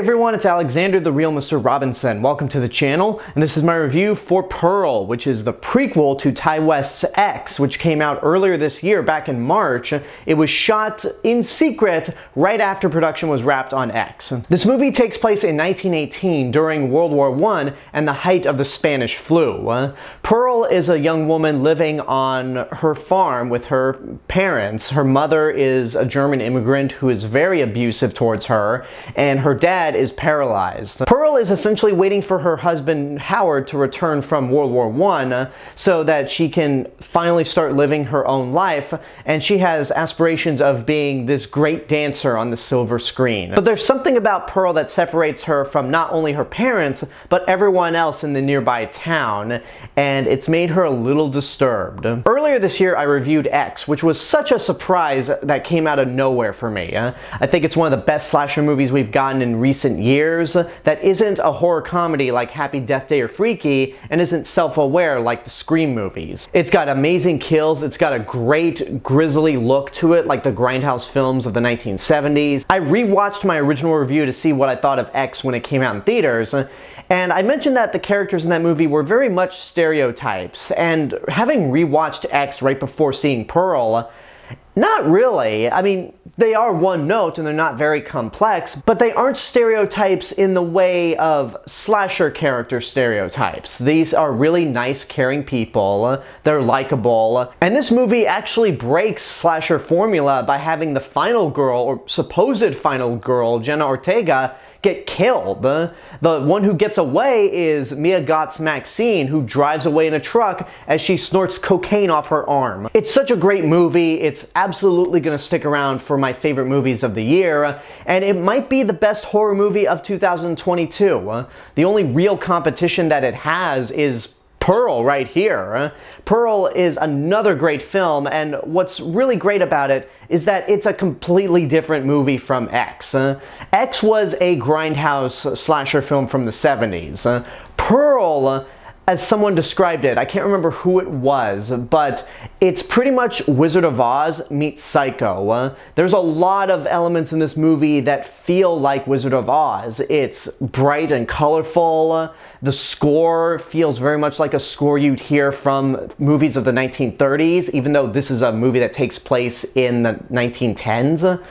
everyone, it's Alexander, the real Mr. Robinson. Welcome to the channel, and this is my review for Pearl, which is the prequel to Ti West's X, which came out earlier this year, back in March. It was shot in secret right after production was wrapped on X. This movie takes place in 1918 during World War I and the height of the Spanish flu. Pearl is a young woman living on her farm with her parents. Her mother is a German immigrant who is very abusive towards her, and her dad is paralyzed. Pearl is essentially waiting for her husband Howard to return from World War I so that she can finally start living her own life, and she has aspirations of being this great dancer on the silver screen. But there's something about Pearl that separates her from not only her parents, but everyone else in the nearby town, and it's made her a little disturbed. Earlier this year I reviewed X, which was such a surprise that came out of nowhere for me. I think it's one of the best slasher movies we've gotten in recent years that isn't a horror comedy like Happy Death Day or Freaky, and isn't self-aware like the Scream movies. It's got amazing kills, it's got a great grisly look to it like the Grindhouse films of the 1970s. I rewatched my original review to see what I thought of X when it came out in theaters, and I mentioned that the characters in that movie were very much stereotypes, and having rewatched X right before seeing Pearl, not really. I mean, they are one note and they're not very complex, but they aren't stereotypes in the way of slasher character stereotypes. These are really nice, caring people. They're likable. And this movie actually breaks slasher formula by having the final girl, or supposed final girl, Jenna Ortega, get killed. The one who gets away is Mia Goth's Maxine, who drives away in a truck as she snorts cocaine off her arm. It's such a great movie. It's absolutely gonna stick around for my favorite movies of the year, and it might be the best horror movie of 2022. The only real competition that it has is Pearl right here. Pearl is another great film, and what's really great about it is that it's a completely different movie from X. X was a grindhouse slasher film from the 70s. Pearl, as someone described it, I can't remember who it was, but it's pretty much Wizard of Oz meets Psycho. There's a lot of elements in this movie that feel like Wizard of Oz. It's bright and colorful. The score feels very much like a score you'd hear from movies of the 1930s, even though this is a movie that takes place in the 1910s.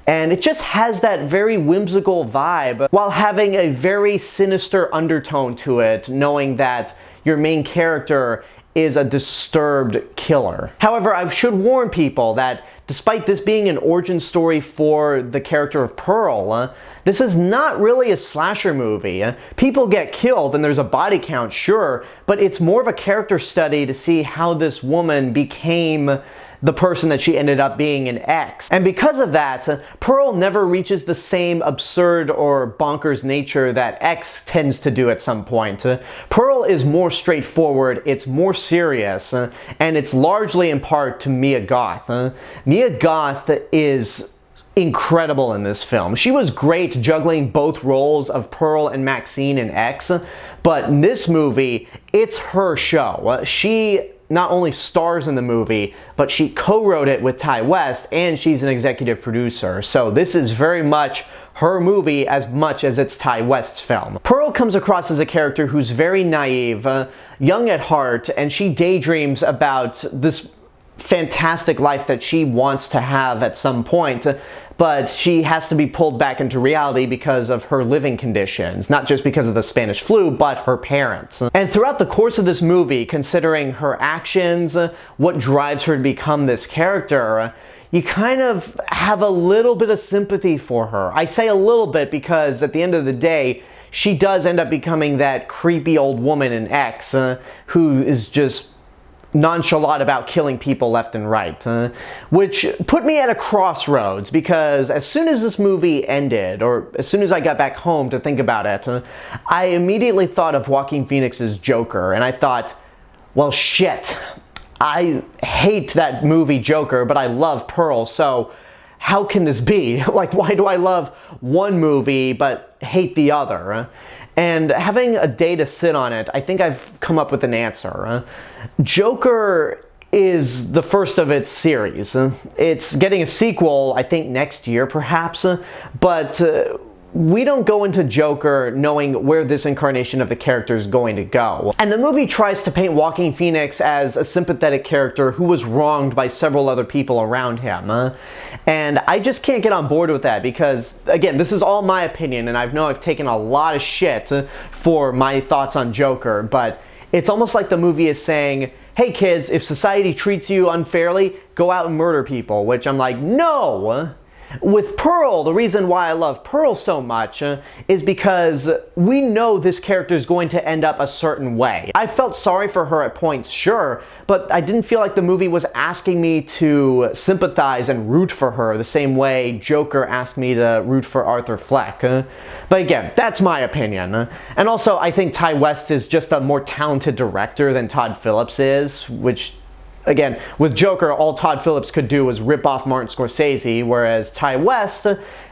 And it just has that very whimsical vibe while having a very sinister undertone to it, knowing that your main character is a disturbed killer. However, I should warn people that despite this being an origin story for the character of Pearl, this is not really a slasher movie. People get killed and there's a body count, sure, but it's more of a character study to see how this woman became the person that she ended up being in X. And because of that, Pearl never reaches the same absurd or bonkers nature that X tends to do at some point. Pearl is more straightforward, it's more serious, and it's largely in part to Mia Goth. Mia Goth is incredible in this film. She was great juggling both roles of Pearl and Maxine in X, but in this movie, it's her show. She not only stars in the movie, but she co-wrote it with Ti West, and she's an executive producer. So this is very much her movie as much as it's Ti West's film. Pearl comes across as a character who's very naive, young at heart, and she daydreams about this fantastic life that she wants to have at some point, but she has to be pulled back into reality because of her living conditions, not just because of the Spanish flu, but her parents. And throughout the course of this movie, considering her actions, what drives her to become this character, you kind of have a little bit of sympathy for her. I say a little bit because at the end of the day, she does end up becoming that creepy old woman in X who is just nonchalant about killing people left and right, which put me at a crossroads, because as soon as this movie ended, or as soon as I got back home to think about it, I immediately thought of Joaquin Phoenix's Joker, and I thought, well, shit, I hate that movie Joker, but I love Pearl, so how can this be? Like, why do I love one movie but hate the other? And having a day to sit on it, I think I've come up with an answer. Joker is the first of its series. It's getting a sequel, I think, next year, perhaps. But we don't go into Joker knowing where this incarnation of the character is going to go. And the movie tries to paint Joaquin Phoenix as a sympathetic character who was wronged by several other people around him. And I just can't get on board with that because, again, this is all my opinion, and I know I've taken a lot of shit for my thoughts on Joker, but it's almost like the movie is saying, hey kids, if society treats you unfairly, go out and murder people, which I'm like, no! With Pearl, the reason why I love Pearl so much is because we know this character is going to end up a certain way. I felt sorry for her at points, sure, but I didn't feel like the movie was asking me to sympathize and root for her the same way Joker asked me to root for Arthur Fleck. But again, that's my opinion. And also, I think Ty West is just a more talented director than Todd Phillips is, which, again, with Joker, all Todd Phillips could do was rip off Martin Scorsese, whereas Ty West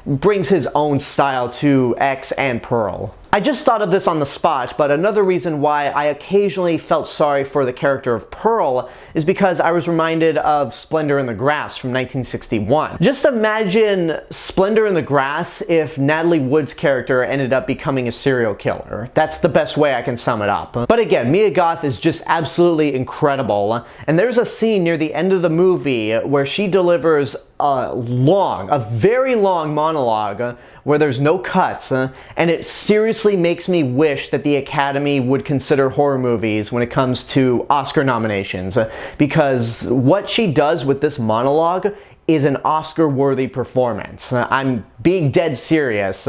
brings his own style to X and Pearl. I just thought of this on the spot, but another reason why I occasionally felt sorry for the character of Pearl is because I was reminded of Splendor in the Grass from 1961. Just imagine Splendor in the Grass if Natalie Wood's character ended up becoming a serial killer. That's the best way I can sum it up. But again, Mia Goth is just absolutely incredible, and there's a scene near the end of the movie where she delivers a very long monologue where there's no cuts, and it seriously makes me wish that the Academy would consider horror movies when it comes to Oscar nominations, because what she does with this monologue is an Oscar-worthy performance. I'm being dead serious,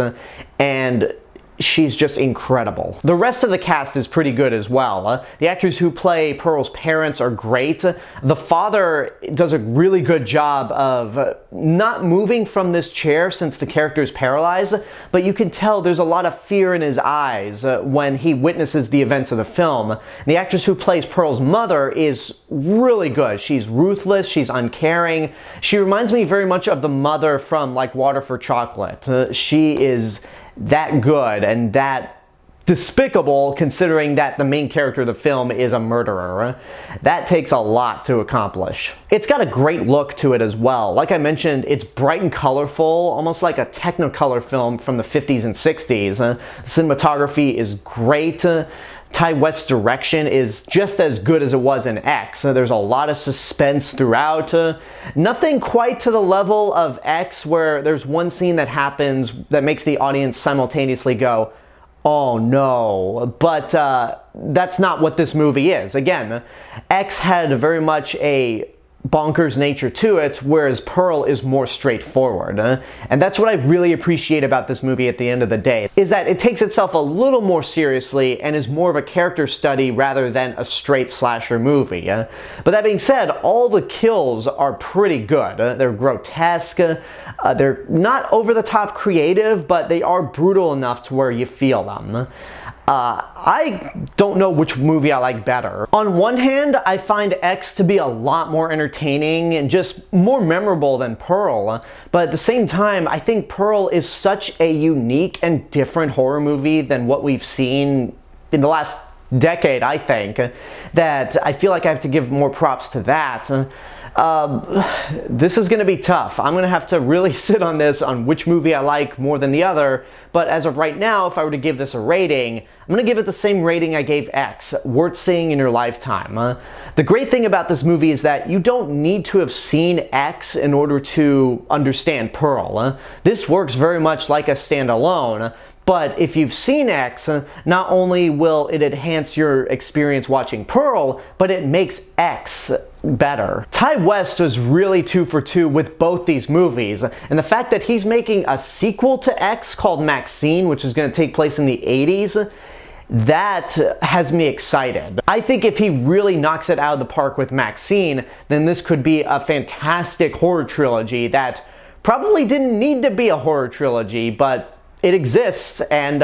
and she's just incredible. The rest of the cast is pretty good as well. The actors who play Pearl's parents are great. The father does a really good job of not moving from this chair since the character's paralyzed, but you can tell there's a lot of fear in his eyes when he witnesses the events of the film. The actress who plays Pearl's mother is really good. She's ruthless, she's uncaring. She reminds me very much of the mother from Like Water for Chocolate. She is that good and that despicable, considering that the main character of the film is a murderer. That takes a lot to accomplish. It's got a great look to it as well. Like I mentioned, it's bright and colorful, almost like a Technicolor film from the 50s and 60s. The cinematography is great. Ty West's direction is just as good as it was in X. There's a lot of suspense throughout. Nothing quite to the level of X, where there's one scene that happens that makes the audience simultaneously go, oh no. But that's not what this movie is. Again, X had very much a bonkers nature to it, whereas Pearl is more straightforward. And that's what I really appreciate about this movie at the end of the day, is that it takes itself a little more seriously and is more of a character study rather than a straight slasher movie. But that being said, all the kills are pretty good. They're grotesque, they're not over-the-top creative, but they are brutal enough to where you feel them. I don't know which movie I like better. On one hand, I find X to be a lot more entertaining and just more memorable than Pearl, but at the same time, I think Pearl is such a unique and different horror movie than what we've seen in the last decade, I think, that I feel like I have to give more props to that. This is going to be tough. I'm going to have to really sit on this, on which movie I like more than the other, but as of right now, if I were to give this a rating, I'm going to give it the same rating I gave X, worth seeing in your lifetime. The great thing about this movie is that you don't need to have seen X in order to understand Pearl. This works very much like a standalone. But if you've seen X, not only will it enhance your experience watching Pearl, but it makes X better. Ty West was really 2 for 2 with both these movies, and the fact that he's making a sequel to X called Maxine, which is going to take place in the 80s, that has me excited. I think if he really knocks it out of the park with Maxine, then this could be a fantastic horror trilogy that probably didn't need to be a horror trilogy, but it exists, and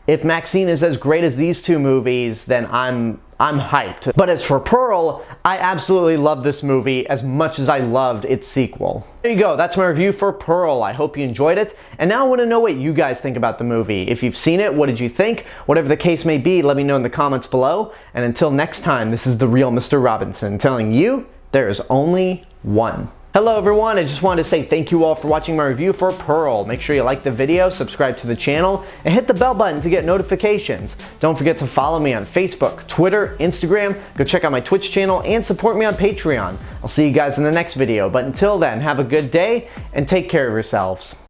if Maxine is as great as these two movies, then I'm hyped. But as for Pearl, I absolutely love this movie as much as I loved its sequel. There you go, that's my review for Pearl. I hope you enjoyed it, and now I want to know what you guys think about the movie. If you've seen it, what did you think? Whatever the case may be, let me know in the comments below, and until next time, this is the real Mr. Robinson telling you there is only one. Hello everyone, I just wanted to say thank you all for watching my review for Pearl. Make sure you like the video, subscribe to the channel, and hit the bell button to get notifications. Don't forget to follow me on Facebook, Twitter, Instagram, go check out my Twitch channel, and support me on Patreon. I'll see you guys in the next video, but until then, have a good day and take care of yourselves.